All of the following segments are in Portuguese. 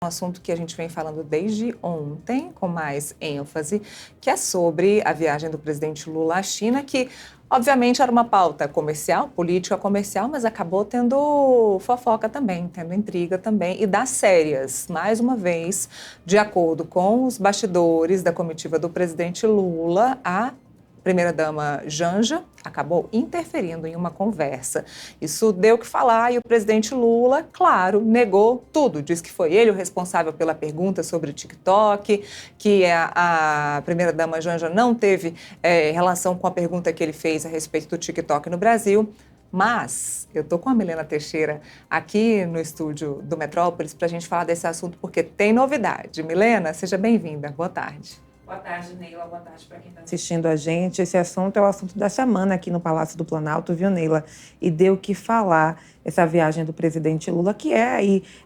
Um assunto que a gente vem falando desde ontem, com mais ênfase, que é sobre a viagem do presidente Lula à China, que obviamente era uma pauta comercial, política comercial, mas acabou tendo fofoca também, tendo intriga também, e das sérias. Mais uma vez, de acordo com os bastidores da comitiva do presidente Lula, a primeira-dama Janja acabou interferindo em uma conversa. Isso deu o que falar e o presidente Lula, claro, negou tudo. Diz que foi ele o responsável pela pergunta sobre o TikTok, que a primeira-dama Janja não teve relação com a pergunta que ele fez a respeito do TikTok no Brasil. Mas eu estou com a Milena Teixeira aqui no estúdio do Metrópolis para a gente falar desse assunto, porque tem novidade. Milena, seja bem-vinda. Boa tarde. Boa tarde, Neila. Boa tarde para quem está assistindo a gente. Esse assunto é o assunto da semana aqui no Palácio do Planalto, viu, Neila? E deu o que falar essa viagem do presidente Lula, que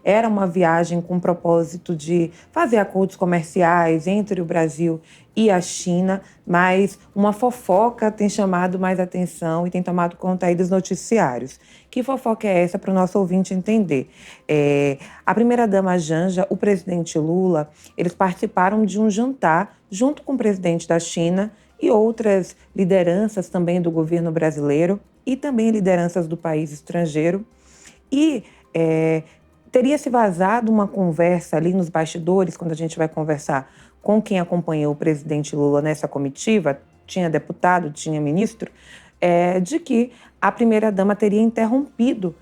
era uma viagem com o propósito de fazer acordos comerciais entre o Brasil e a China, mas uma fofoca tem chamado mais atenção e tem tomado conta aí dos noticiários. Que fofoca é essa para o nosso ouvinte entender? A primeira-dama Janja, o presidente Lula, eles participaram de um jantar junto com o presidente da China e outras lideranças também do governo brasileiro e também lideranças do país estrangeiro. E teria se vazado uma conversa ali nos bastidores, quando a gente vai conversar com quem acompanhou o presidente Lula nessa comitiva, tinha deputado, tinha ministro, de que a primeira-dama teria interrompido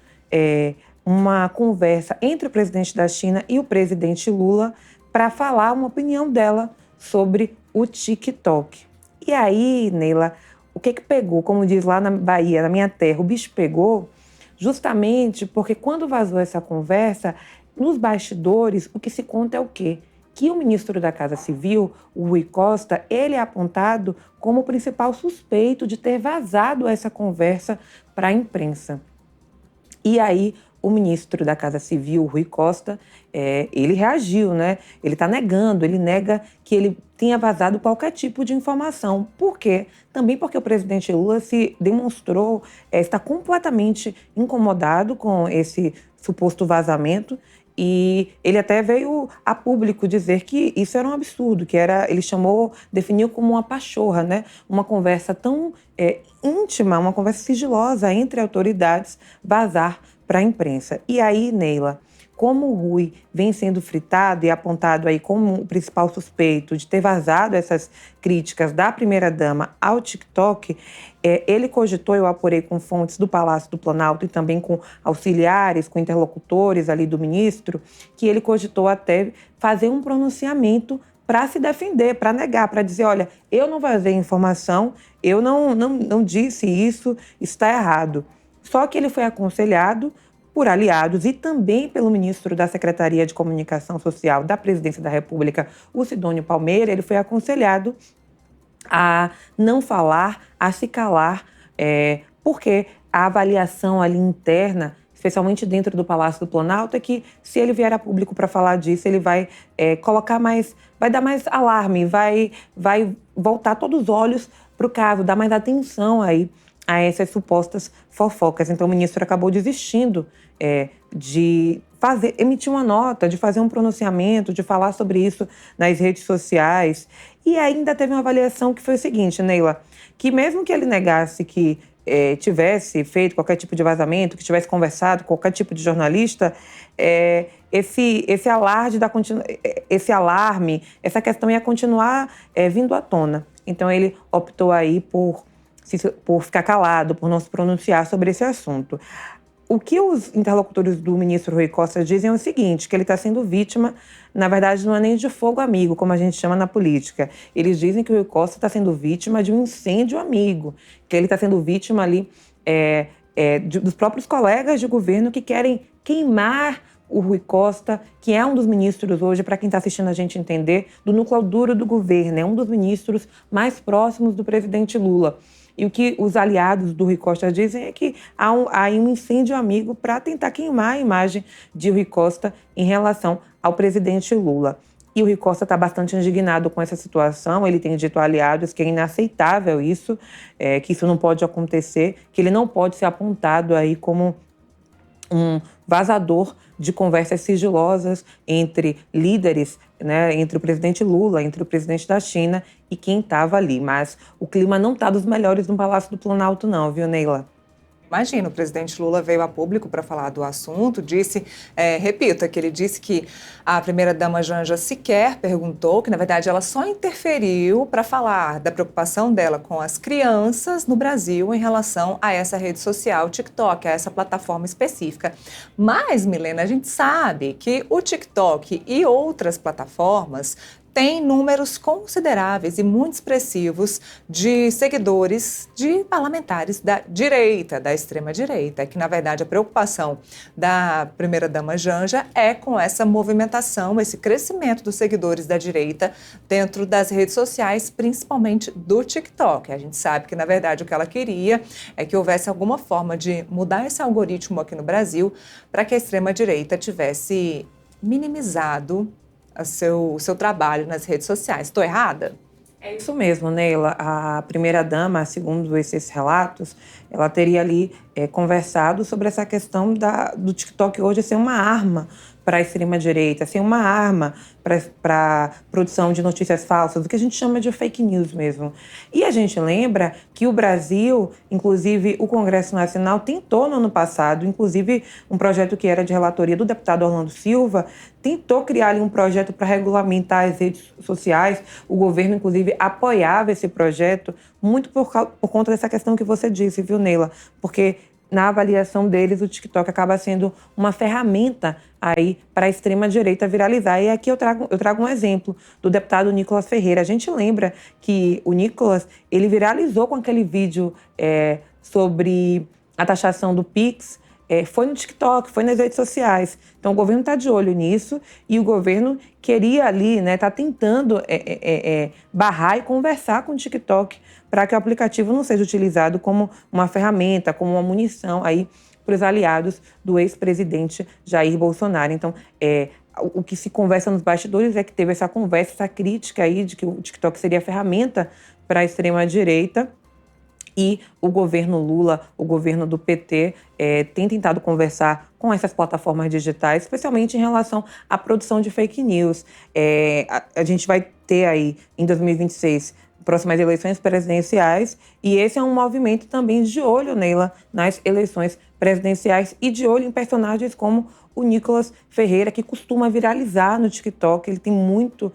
uma conversa entre o presidente da China e o presidente Lula para falar uma opinião dela sobre o TikTok. E aí, Neila, o que pegou? Como diz lá na Bahia, na minha terra, o bicho pegou justamente porque quando vazou essa conversa, nos bastidores, o que se conta é o quê? Que o ministro da Casa Civil, o Rui Costa, ele é apontado como o principal suspeito de ter vazado essa conversa para a imprensa. E aí, o ministro da Casa Civil, Rui Costa, ele reagiu, né? Ele está negando, ele nega que ele tenha vazado qualquer tipo de informação. Por quê? Também porque o presidente Lula se demonstrou estar completamente incomodado com esse suposto vazamento e ele até veio a público dizer que isso era um absurdo, ele definiu como uma pachorra, né? Uma conversa tão íntima, uma conversa sigilosa entre autoridades vazar para a imprensa. E aí, Neila, como o Rui vem sendo fritado e apontado aí como o principal suspeito de ter vazado essas críticas da primeira-dama ao TikTok, ele cogitou, eu apurei com fontes do Palácio do Planalto e também com auxiliares, com interlocutores ali do ministro, que ele cogitou até fazer um pronunciamento para se defender, para negar, para dizer, olha, eu não vazei informação, eu não disse isso está errado. Só que ele foi aconselhado por aliados e também pelo ministro da Secretaria de Comunicação Social da Presidência da República, o Sidônio Palmeira. Ele foi aconselhado a não falar, a se calar, porque a avaliação ali interna, especialmente dentro do Palácio do Planalto, é que se ele vier a público para falar disso, ele vai vai dar mais alarme, vai voltar todos os olhos para o caso, dar mais atenção aí a essas supostas fofocas. Então, o ministro acabou desistindo de emitir uma nota, de fazer um pronunciamento, de falar sobre isso nas redes sociais. E ainda teve uma avaliação que foi o seguinte, Neila, que mesmo que ele negasse que tivesse feito qualquer tipo de vazamento, que tivesse conversado com qualquer tipo de jornalista, esse alarme, essa questão ia continuar vindo à tona. Então, ele optou aí por ficar calado, por não se pronunciar sobre esse assunto. O que os interlocutores do ministro Rui Costa dizem é o seguinte, que ele está sendo vítima, na verdade não é nem de fogo amigo, como a gente chama na política. Eles dizem que o Rui Costa está sendo vítima de um incêndio amigo, que ele está sendo vítima ali dos próprios colegas de governo que querem queimar o Rui Costa, que é um dos ministros hoje, para quem está assistindo a gente entender, do núcleo duro do governo, é um dos ministros mais próximos do presidente Lula. E o que os aliados do Rui Costa dizem é que há um incêndio amigo para tentar queimar a imagem de Rui Costa em relação ao presidente Lula. E o Rui Costa está bastante indignado com essa situação. Ele tem dito a aliados que é inaceitável isso, que isso não pode acontecer, que ele não pode ser apontado aí como um vazador de conversas sigilosas entre líderes, né, entre o presidente Lula, entre o presidente da China e quem estava ali. Mas o clima não está dos melhores no Palácio do Planalto não, viu, Neila? Imagina, o presidente Lula veio a público para falar do assunto, disse, repito, que ele disse que a primeira-dama Janja sequer perguntou, que na verdade ela só interferiu para falar da preocupação dela com as crianças no Brasil em relação a essa rede social, TikTok, a essa plataforma específica. Mas, Milena, a gente sabe que o TikTok e outras plataformas tem números consideráveis e muito expressivos de seguidores de parlamentares da direita, da extrema-direita, que, na verdade, a preocupação da primeira-dama Janja é com essa movimentação, esse crescimento dos seguidores da direita dentro das redes sociais, principalmente do TikTok. A gente sabe que, na verdade, o que ela queria é que houvesse alguma forma de mudar esse algoritmo aqui no Brasil para que a extrema-direita tivesse minimizado o seu trabalho nas redes sociais. Estou errada? É isso mesmo, Neila. A primeira-dama, segundo esses relatos, ela teria ali conversado sobre essa questão do TikTok hoje ser uma arma para a extrema-direita, ser uma arma para produção de notícias falsas, o que a gente chama de fake news mesmo. E a gente lembra que o Brasil, inclusive o Congresso Nacional, tentou no ano passado, inclusive um projeto que era de relatoria do deputado Orlando Silva, tentou criar ali um projeto para regulamentar as redes sociais. O governo, inclusive, apoiava esse projeto muito por conta dessa questão que você disse, viu, Neila? Porque na avaliação deles, o TikTok acaba sendo uma ferramenta aí para a extrema-direita viralizar. E aqui eu trago um exemplo do deputado Nicolas Ferreira. A gente lembra que o Nicolas, ele viralizou com aquele vídeo sobre a taxação do Pix, foi no TikTok, foi nas redes sociais. Então, o governo está de olho nisso e o governo queria ali, né, tá tentando barrar e conversar com o TikTok para que o aplicativo não seja utilizado como uma ferramenta, como uma munição aí para os aliados do ex-presidente Jair Bolsonaro. Então, o que se conversa nos bastidores é que teve essa conversa, essa crítica aí de que o TikTok seria ferramenta para a extrema-direita. E o governo Lula, o governo do PT, tem tentado conversar com essas plataformas digitais, especialmente em relação à produção de fake news. A gente vai ter aí, em 2026, próximas eleições presidenciais, e esse é um movimento também de olho, Neila, nas eleições presidenciais e de olho em personagens como o Nicolas Ferreira, que costuma viralizar no TikTok. Ele tem muito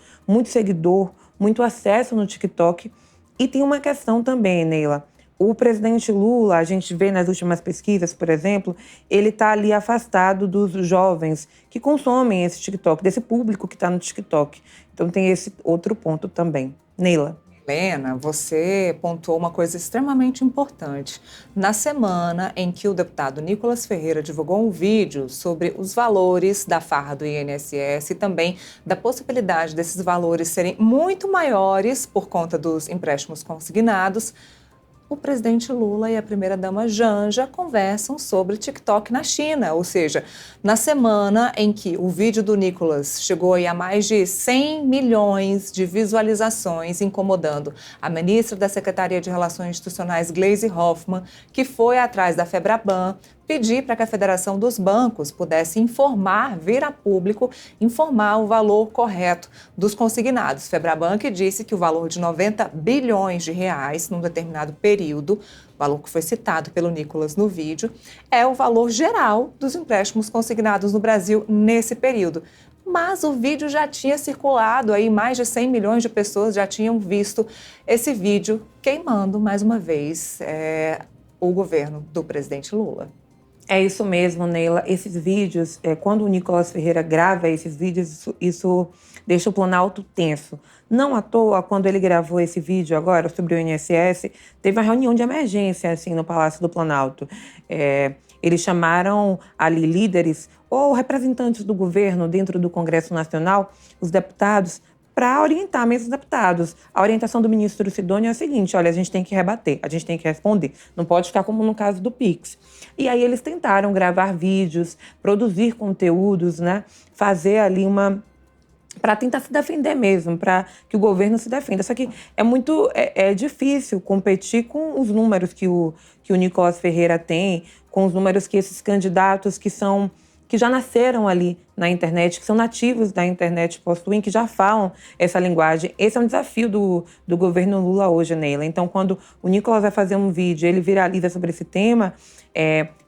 seguidor, muito acesso no TikTok. E tem uma questão também, Neila. O presidente Lula, a gente vê nas últimas pesquisas, por exemplo, ele está ali afastado dos jovens que consomem esse TikTok, desse público que está no TikTok. Então tem esse outro ponto também. Neila. Helena, você pontuou uma coisa extremamente importante. Na semana em que o deputado Nicolas Ferreira divulgou um vídeo sobre os valores da farra do INSS e também da possibilidade desses valores serem muito maiores por conta dos empréstimos consignados, o presidente Lula e a primeira-dama Janja conversam sobre TikTok na China, ou seja, na semana em que o vídeo do Nicolas chegou a mais de 100 milhões de visualizações, incomodando a ministra da Secretaria de Relações Institucionais, Gleisi Hoffmann, que foi atrás da Febraban, pedir para que a Federação dos Bancos pudesse vir a público, informar o valor correto dos consignados. Febraban que disse que o valor de 90 bilhões de reais num determinado período, valor que foi citado pelo Nicolas no vídeo, é o valor geral dos empréstimos consignados no Brasil nesse período. Mas o vídeo já tinha circulado, aí mais de 100 milhões de pessoas já tinham visto esse vídeo, queimando mais uma vez o governo do presidente Lula. É isso mesmo, Neila. Esses vídeos, quando o Nicolas Ferreira grava esses vídeos, isso deixa o Planalto tenso. Não à toa, quando ele gravou esse vídeo agora sobre o INSS, teve uma reunião de emergência assim, no Palácio do Planalto. Eles chamaram ali líderes ou representantes do governo dentro do Congresso Nacional, os deputados, para orientar mesmo os deputados. A orientação do ministro Sidônio é a seguinte: olha, a gente tem que rebater, a gente tem que responder. Não pode ficar como no caso do Pix. E aí eles tentaram gravar vídeos, produzir conteúdos, né? Fazer ali para tentar se defender mesmo, para que o governo se defenda. Só que é muito difícil competir com os números que o Nicolas Ferreira tem, com os números que esses candidatos que já nasceram ali na internet, que são nativos da internet, possuem, que já falam essa linguagem. Esse é um desafio do governo Lula hoje, Neila. Então, quando o Nicolas vai fazer um vídeo, ele viraliza sobre esse tema,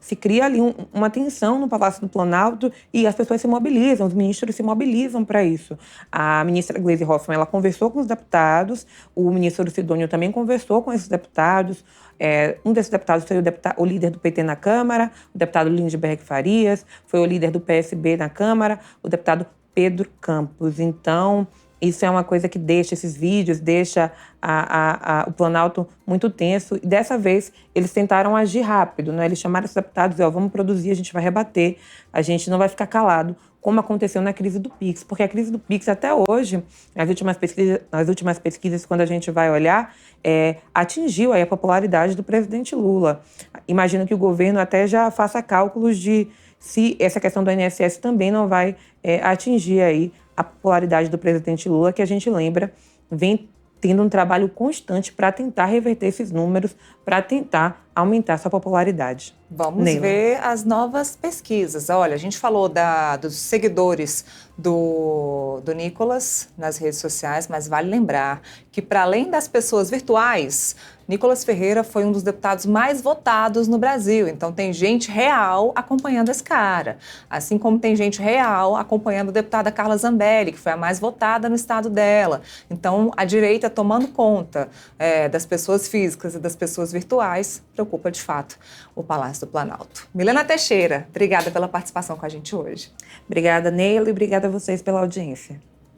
se cria ali uma tensão no Palácio do Planalto e as pessoas se mobilizam, os ministros se mobilizam para isso. A ministra Gleisi Hoffmann, ela conversou com os deputados, o ministro Sidônio também conversou com esses deputados. Um desses deputados foi o líder do PT na Câmara, o deputado Lindbergh Farias, foi o líder do PSB na Câmara, o deputado Pedro Campos. Então, isso é uma coisa que deixa esses vídeos, deixa o Planalto muito tenso. E dessa vez, eles tentaram agir rápido, né? Eles chamaram os deputados e vamos produzir, a gente vai rebater, a gente não vai ficar calado, como aconteceu na crise do Pix. Porque a crise do Pix, até hoje, nas últimas pesquisas, quando a gente vai olhar, atingiu aí a popularidade do presidente Lula. Imagino que o governo até já faça cálculos de se essa questão do INSS também não vai atingir aí a popularidade do presidente Lula, que a gente lembra vem tendo um trabalho constante para tentar reverter esses números, para tentar aumentar sua popularidade. Vamos ver as novas pesquisas. Olha, a gente falou dos seguidores do Nicolas nas redes sociais, mas vale lembrar que, para além das pessoas virtuais, Nicolas Ferreira foi um dos deputados mais votados no Brasil. Então, tem gente real acompanhando esse cara. Assim como tem gente real acompanhando a deputada Carla Zambelli, que foi a mais votada no estado dela. Então, a direita tomando conta das pessoas físicas e das pessoas virtuais preocupa, de fato, o Palácio do Planalto. Milena Teixeira, obrigada pela participação com a gente hoje. Obrigada, Neila, e obrigada a vocês pela audiência.